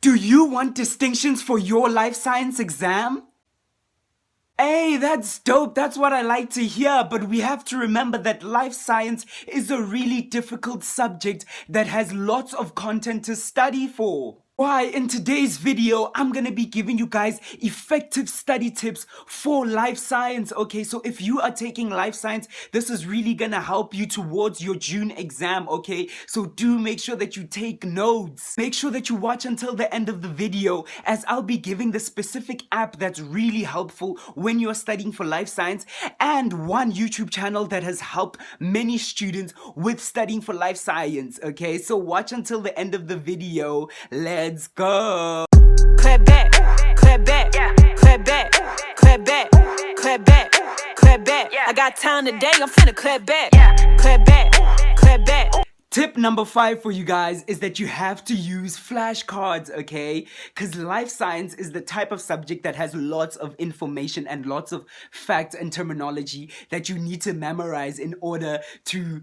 Do you want distinctions for your life science exam? Hey, that's dope. That's what I like to hear. But we have to remember that life science is a really difficult subject that has lots of content to study for. Why, in today's video, I'm gonna be giving you guys effective study tips for life science, okay? So if you are taking life science, this is really gonna help you towards your June exam, okay? So do make sure that you take notes. Make sure that you watch until the end of the video, as I'll be giving the specific app that's really helpful when you're studying for life science, and one YouTube channel that has helped many students with studying for life science, okay? So watch until the end of the video. Let's go. Clap back, clap back, clap back, clap back, clap back, clap back. I got time today, I'm finna clap back, clap back, clap back. Tip number 5 for you guys is that you have to use flashcards, okay? Because life science is the type of subject that has lots of information and lots of facts and terminology that you need to memorize in order to,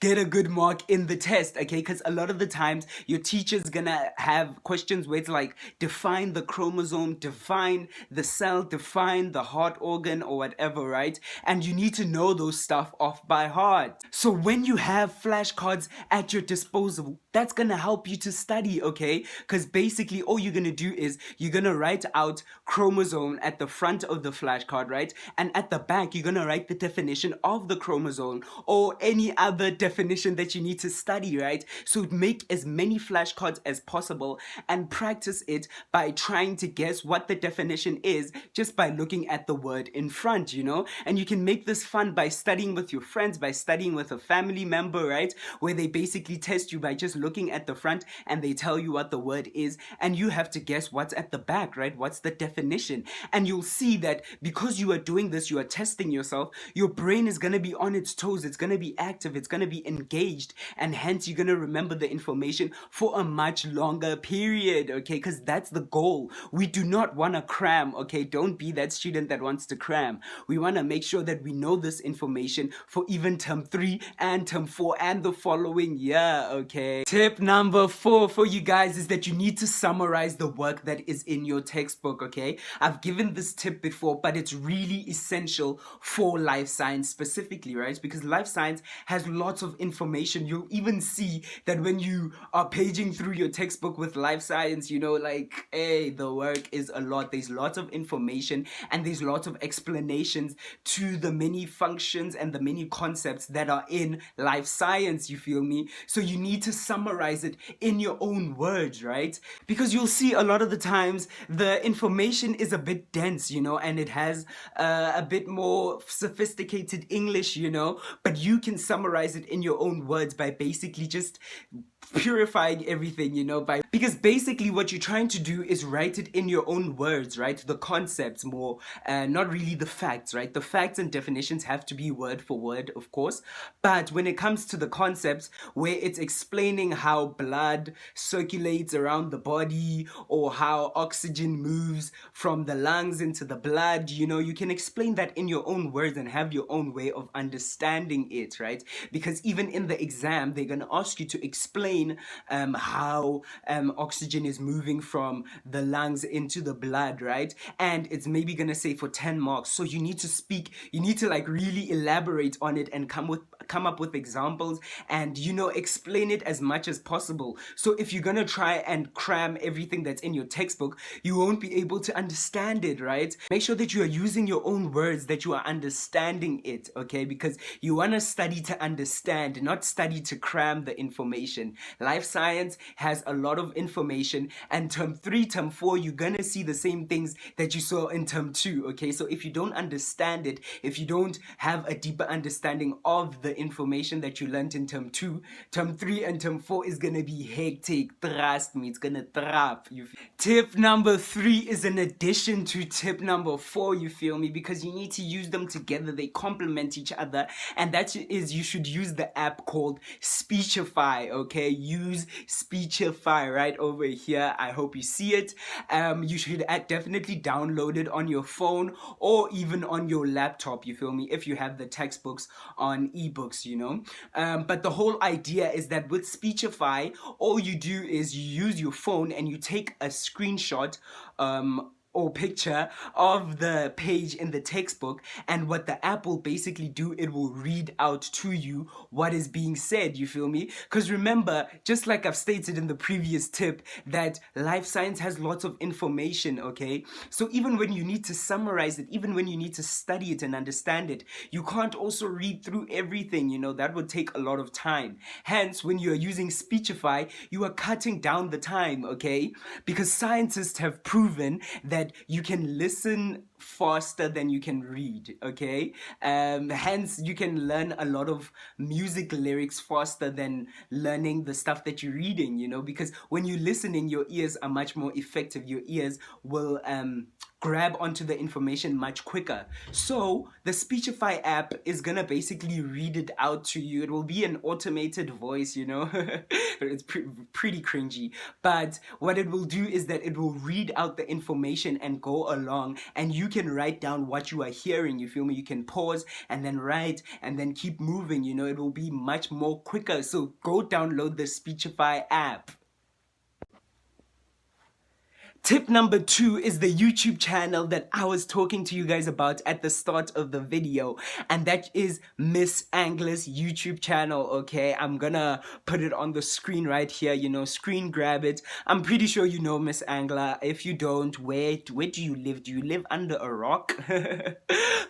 get a good mark in the test, okay? Because a lot of the times your teacher's gonna have questions where it's like, define the chromosome, define the cell, define the heart organ or whatever, right? And you need to know those stuff off by heart. So when you have flashcards at your disposal, that's gonna help you to study, okay? Because basically all you're gonna do is you're gonna write out chromosome at the front of the flashcard, right? And at the back, you're gonna write the definition of the chromosome or any other definition that you need to study, right? So make as many flashcards as possible and practice it by trying to guess what the definition is just by looking at the word in front, And you can make this fun by studying with your friends, by studying with a family member, right? Where they basically test you by just looking at the front and they tell you what the word is and you have to guess what's at the back, right? What's the definition? And you'll see that because you are doing this, you are testing yourself, your brain is going to be on its toes, it's going to be active, it's going to be engaged, and hence you're going to remember the information for a much longer period, okay? Because that's the goal. We do not want to cram, okay? Don't be that student that wants to cram. We want to make sure that we know this information for even term 3 and term 4 and the following year, okay? Tip number 4 for you guys is that you need to summarize the work that is in your textbook, okay? I've given this tip before, but it's really essential for life science specifically, right? Because life science has lots of information. You'll even see that when you are paging through your textbook with life science, the work is a lot. There's lots of information and there's lots of explanations to the many functions and the many concepts that are in life science, you feel me? So you need to summarize it in your own words, right? Because you'll see a lot of the times the information is a bit dense, and it has a bit more sophisticated English, but you can summarize it in your own words by basically just purifying everything, because basically what you're trying to do is write it in your own words, right? The concepts more, not really the facts, right? The facts and definitions have to be word for word, of course, but when it comes to the concepts where it's explaining how blood circulates around the body or how oxygen moves from the lungs into the blood, you can explain that in your own words and have your own way of understanding it, right? Because even in the exam, they're going to ask you to explain how oxygen is moving from the lungs into the blood, right? And it's maybe gonna say for 10 marks. So you need to really elaborate on it and come up with examples and explain it as much as possible. So if you're gonna try and cram everything that's in your textbook, you won't be able to understand it, right? Make sure that you are using your own words, that you are understanding it, okay? Because you want to study to understand, not study to cram the information. Life science has a lot of information, and term 3, term 4, you're gonna see the same things that you saw in term 2, okay? So if you don't understand it, if you don't have a deeper understanding of the information that you learned in term 2, term 3 and term 4 is gonna be hectic. Trust me, it's gonna trap you. Tip number 3 is an addition to tip number 4, you feel me? Because you need to use them together. They complement each other, and that is, you should use the app called Speechify, okay? use Speechify right over here. I hope you see it. You should definitely download it on your phone or even on your laptop, you feel me, if you have the textbooks on ebooks, you know. But the whole idea is that with Speechify, all you do is you use your phone and you take a screenshot or picture of the page in the textbook, and what the app will basically do, it will read out to you what is being said, you feel me? Because remember, just like I've stated in the previous tip, that life science has lots of information, okay? So even when you need to summarize it, even when you need to study it and understand it, you can't also read through everything, you know, that would take a lot of time. Hence, when you're using Speechify, you are cutting down the time, okay? Because scientists have proven that you can listen faster than you can read, okay? Hence, you can learn a lot of music lyrics faster than learning the stuff that you're reading, you know, because when you're listening, your ears are much more effective. Your ears will grab onto the information much quicker. So the Speechify app is gonna basically read it out to you. It will be an automated voice, you know. It's pretty cringy, but what it will do is that it will read out the information and go along, and you can write down what you are hearing, you feel me? You can pause and then write and then keep moving, you know. It will be much more quicker. So go download the Speechify app. Tip number 2 is the YouTube channel that I was talking to you guys about at the start of the video, and that is Miss Angla's YouTube channel, okay? I'm gonna put it on the screen right here, you know, screen grab it. I'm pretty sure you know Miss Angla. If you don't, where do you live? Do you live under a rock?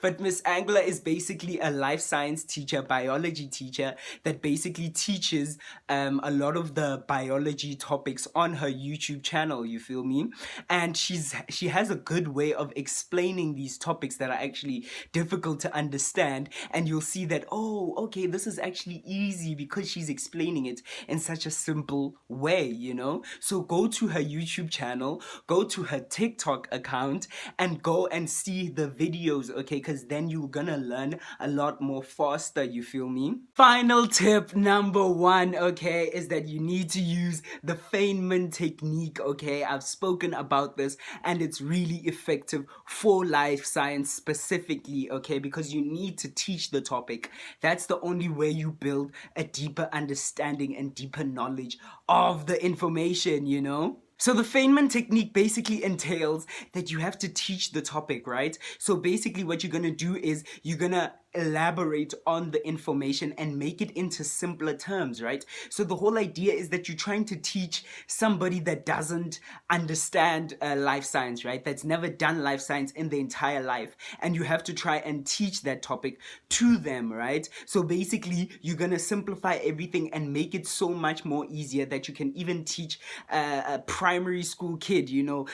But Miss Angla is basically a life science teacher, biology teacher, that basically teaches a lot of the biology topics on her YouTube channel, you feel me? And she has a good way of explaining these topics that are actually difficult to understand, and you'll see that, oh, okay, this is actually easy because she's explaining it in such a simple way, you know. So go to her YouTube channel, go to her TikTok account, and go and see the videos, okay, because then you're gonna learn a lot more faster, you feel me? Final tip number 1, okay, is that you need to use the Feynman technique, okay? I've spoken about this, and it's really effective for life science specifically, okay, because you need to teach the topic. That's the only way you build a deeper understanding and deeper knowledge of the information, you know. So the Feynman technique basically entails that you have to teach the topic, right? So basically what you're gonna do is you're gonna elaborate on the information and make it into simpler terms, right? So the whole idea is that you're trying to teach somebody that doesn't understand life science, right? That's never done life science in their entire life, and you have to try and teach that topic to them, right? So basically you're gonna simplify everything and make it so much more easier that you can even teach a primary school kid, you know,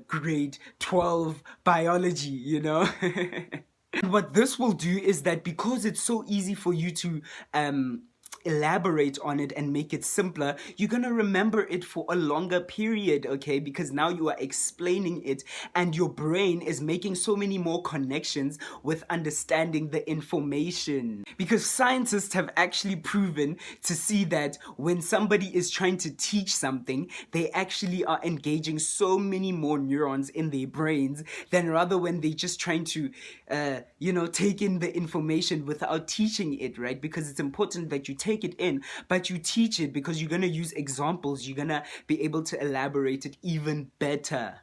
grade 12 biology, you know. And what this will do is that because it's so easy for you to elaborate on it and make it simpler, you're gonna remember it for a longer period, okay? Because now you are explaining it, and your brain is making so many more connections with understanding the information. Because scientists have actually proven to see that when somebody is trying to teach something, they actually are engaging so many more neurons in their brains than rather when they're just trying to you know, take in the information without teaching it, right? Because it's important that you take it in, but you teach it, because you're gonna use examples. You're gonna be able to elaborate it even better.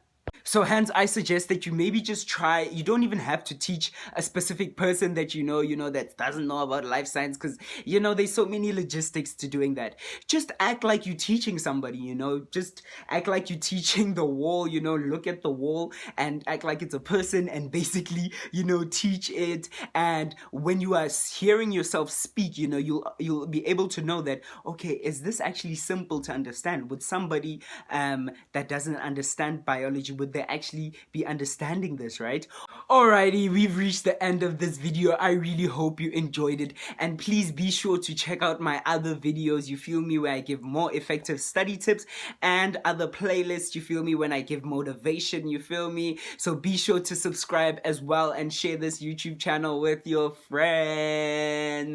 So hence, I suggest that you maybe just try, you don't even have to teach a specific person that you know, that doesn't know about life science, because, you know, there's so many logistics to doing that. Just act like you're teaching somebody, you know, just act like you're teaching the wall, you know, look at the wall and act like it's a person, and basically, you know, teach it. And when you are hearing yourself speak, you know, you'll be able to know that, okay, is this actually simple to understand? Would somebody that doesn't understand biology, would they actually be understanding this, right? Alrighty, we've reached the end of this video. I really hope you enjoyed it, and please be sure to check out my other videos, you feel me, where I give more effective study tips, and other playlists, you feel me, when I give motivation, you feel me. So be sure to subscribe as well and share this YouTube channel with your friends.